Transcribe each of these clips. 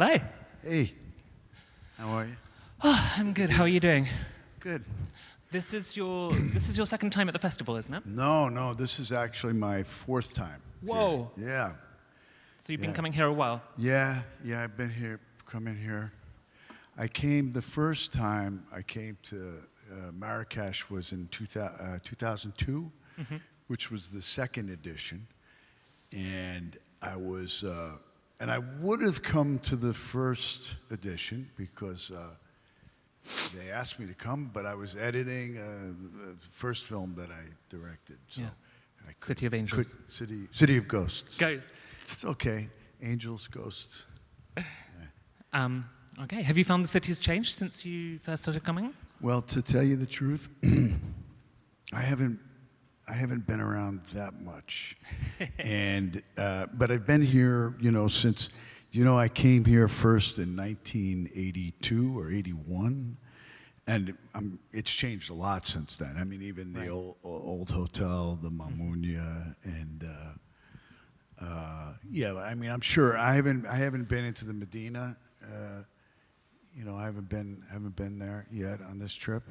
Hello. Hey, how are you? Oh, I'm good. How are you doing? Good. This is your second time at the festival, isn't it? No, this is actually my fourth time. Whoa. Here. Yeah. So you've been coming here a while. Yeah, I've been here, coming here. I came the first time I came to Marrakesh was in 2002, which was the second edition, and I was, and I would have come to the first edition because they asked me to come, but I was editing the first film that I directed. So Yeah. I City of Angels. City of Ghosts. Ghosts. It's okay. Angels, ghosts. Okay. Have you found the city's changed since you first started coming? Well, to tell you the truth, I haven't been around that much, and but I've been here, since, I came here first in 1982 or 81, and it's changed a lot since then. I mean, even the old hotel, the Mamounia, and yeah. I mean, I'm sure I haven't been into the Medina. I haven't been there yet on this trip,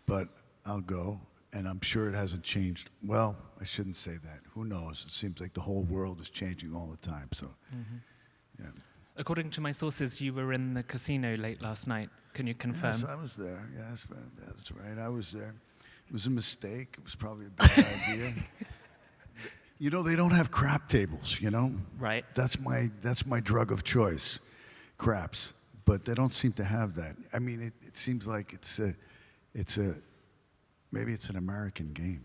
but I'll go, and I'm sure it hasn't changed. Well, I shouldn't say that. Who knows? It seems like the whole world is changing all the time. So, yeah. According to my sources, you were in the casino late last night. Can you confirm? Yes, I was there. Yes, that's right. I was there. It was a mistake. It was probably a bad idea. They don't have crap tables. Right. That's my drug of choice, craps. But they don't seem to have that. I mean, it seems like maybe it's an American game,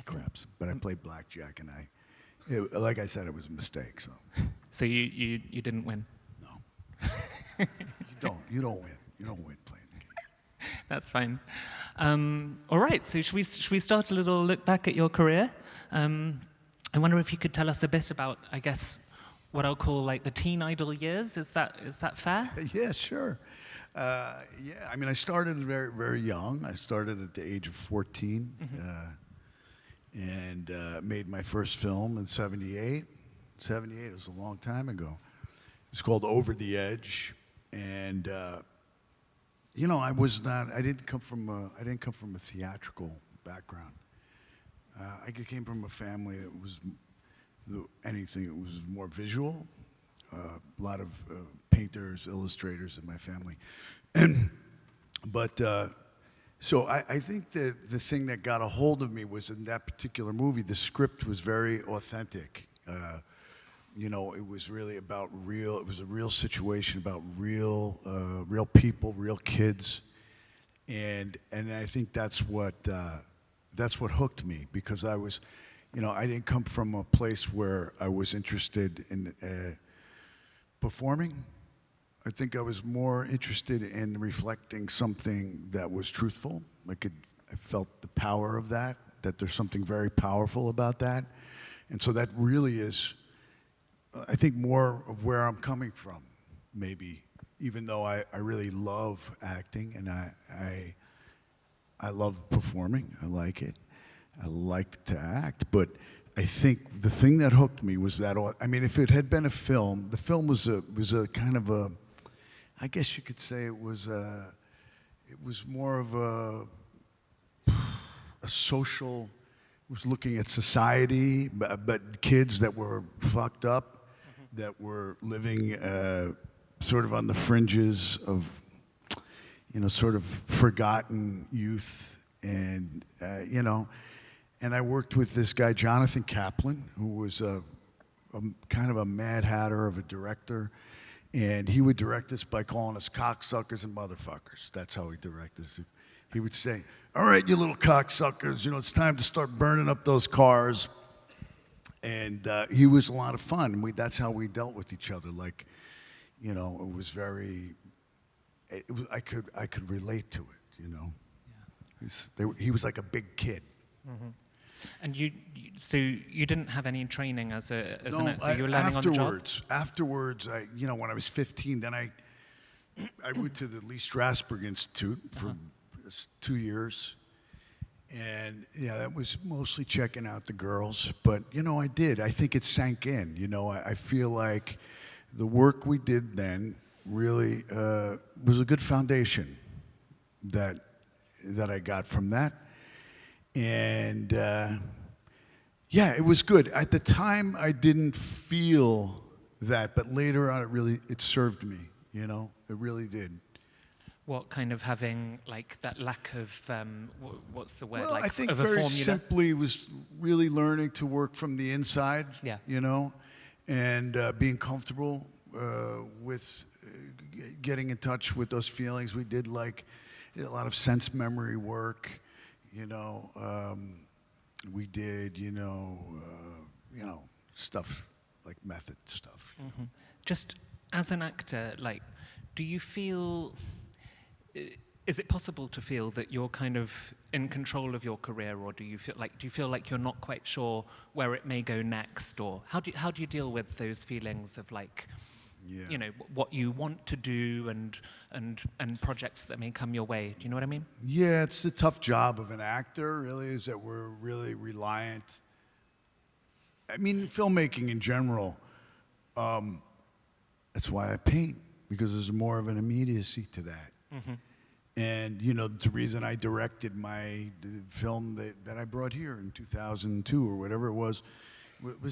craps. But I played blackjack, and like I said, it was a mistake. So you didn't win? No. You don't win. You don't win playing the game. That's fine. All right. So should we start a little look back at your career? I wonder if you could tell us a bit about, I guess, what I'll call like the teen idol years. Is that fair? Yeah, sure. Yeah, I mean, I started very, very young. I started at the age of 14, and made my first film in 78. 78 was a long time ago. It was called Over the Edge, and I didn't come from a theatrical background. I came from a family that was anything that was more visual. A lot of painters, illustrators in my family, so I think that the thing that got a hold of me was in that particular movie. The script was very authentic. It was really about real. It was a real situation about real people, real kids, and I think that's what hooked me, because I was, I didn't come from a place where I was interested in performing. I think I was more interested in reflecting something that was truthful. I felt the power of that there's something very powerful about that. And so that really is, I think, more of where I'm coming from, maybe, even though I really love acting, and I love performing. I like it. I like to act, but I think the thing that hooked me was that. I mean, if it had been a film, the film was a kind of a, I guess you could say it was more of a social. It was looking at society, but kids that were fucked up, that were living sort of on the fringes of, sort of forgotten youth, and And I worked with this guy, Jonathan Kaplan, who was a kind of a mad hatter of a director. And he would direct us by calling us cocksuckers and motherfuckers. That's how he directed us. He would say, "All right, you little cocksuckers, it's time to start burning up those cars." And he was a lot of fun. That's how we dealt with each other. Like, it was very, I could relate to it, Yeah. He was like a big kid. Mm-hmm. And so you didn't have any training as an actor, so you were learning afterwards, on the job? Afterwards, when I was 15, then I went to the Lee Strasberg Institute for 2 years. And yeah, that was mostly checking out the girls. But, I think it sank in. I feel like the work we did then really was a good foundation that I got from that. And yeah, it was good. At the time, I didn't feel that, but later on, it served me. You know, it really did. What kind of having like that lack of what's the word, Well, like I think of a very formula? simply was really learning to work from the inside. Yeah. You know, and being comfortable with getting in touch with those feelings. We did like a lot of sense memory work. You know, we did stuff like method stuff. Mm-hmm. Just as an actor, like, do you feel? Is it possible to feel that you're kind of in control of your career, or do you feel like you're not quite sure where it may go next, or how do you deal with those feelings of like, you know, what you want to do and projects that may come your way? Do you know what I mean? Yeah, it's the tough job of an actor, really, is that we're really reliant. I mean, filmmaking in general, that's why I paint, because there's more of an immediacy to that. Mm-hmm. And, you know, the reason I directed the film that I brought here in 2002 or whatever it was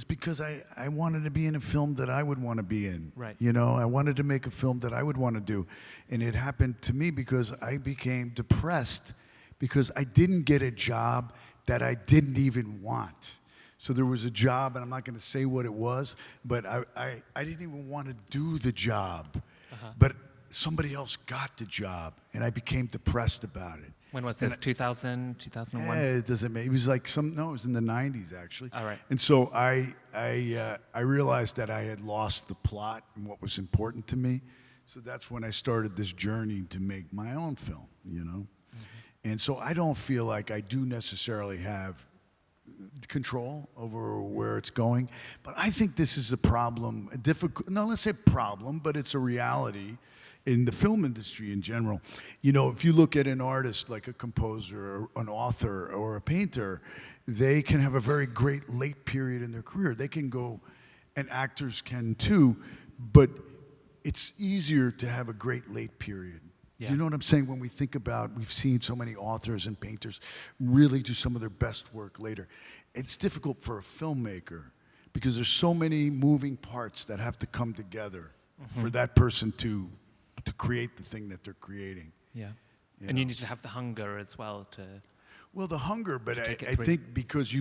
because I wanted to be in a film that I would want to be in. Right. You know, I wanted to make a film that I would want to do. And it happened to me because I became depressed because I didn't get a job that I didn't even want. So there was a job, and I'm not going to say what it was, but I didn't even want to do the job. Uh-huh. But somebody else got the job, and I became depressed about it. When was this? 2000, 2001? Yeah, it doesn't make. It was like it was in the '90s actually. All right. And so I realized that I had lost the plot and what was important to me. So that's when I started this journey to make my own film. You know, and so I don't feel like I do necessarily have control over where it's going, but I think this is a problem, a difficult. No, let's say problem, but it's a reality in the film industry in general. You know, if you look at an artist like a composer or an author or a painter, they can have a very great late period in their career. They can go, and actors can too, but it's easier to have a great late period. Yeah. You know what I'm saying? When we think about, we've seen so many authors and painters really do some of their best work later. It's difficult for a filmmaker because there's so many moving parts that have to come together for that person to create the thing that they're creating. Yeah. And you need to have the hunger as well to... Well, the hunger, but I think because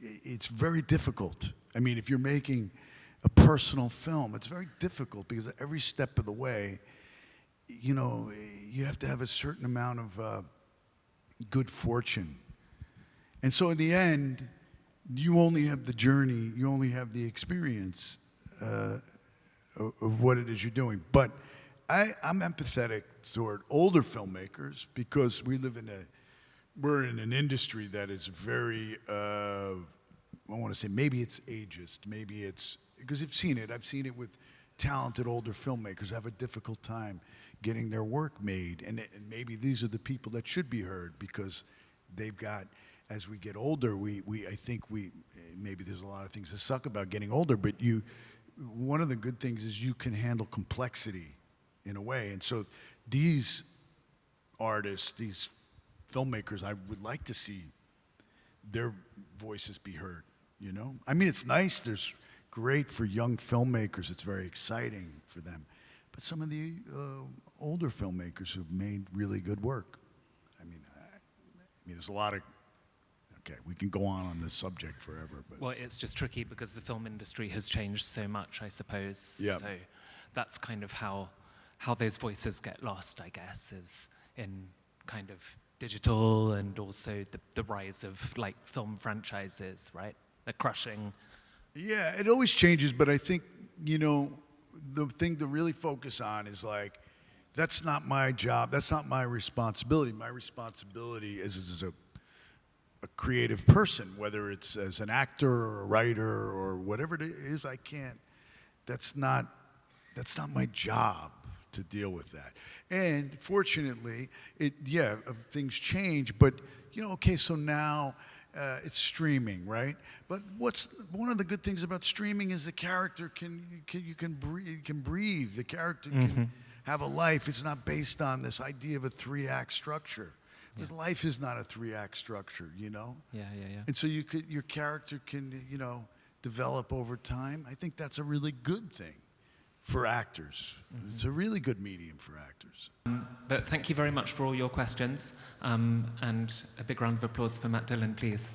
it's very difficult. I mean, if you're making a personal film, it's very difficult because every step of the way, you know, you have to have a certain amount of good fortune. And so in the end, you only have the journey, you only have the experience of what it is you're doing. But I'm empathetic toward older filmmakers because we're in an industry that is very, I want to say maybe it's ageist, maybe it's, because I've seen it with talented older filmmakers have a difficult time getting their work made. And maybe these are the people that should be heard because they've got, as we get older, I think maybe there's a lot of things that suck about getting older, but one of the good things is you can handle complexity in a way. And so these artists, these filmmakers, I would like to see their voices be heard, you know? I mean, it's nice, there's great for young filmmakers, it's very exciting for them. But some of the older filmmakers who've made really good work, I mean, there's a lot of, okay, we can go on this subject forever. But. Well, it's just tricky because the film industry has changed so much, I suppose. Yeah. So that's kind of how those voices get lost, I guess, is in kind of digital and also the rise of like film franchises, right? They're crushing. Yeah, it always changes, but I think, you know, the thing to really focus on is like, that's not my job, that's not my responsibility. My responsibility is as a creative person, whether it's as an actor or a writer or whatever it is, that's not my job to deal with that. And fortunately, things change, but, you know, okay, so now it's streaming, right? But what's one of the good things about streaming is the character you can breathe. The character can have a life. It's not based on this idea of a 3-act structure. Because life is not a 3-act structure, you know? Yeah. And so your character can, you know, develop over time. I think that's a really good thing for actors. It's a really good medium for actors. But thank you very much for all your questions. And a big round of applause for Matt Dillon, please.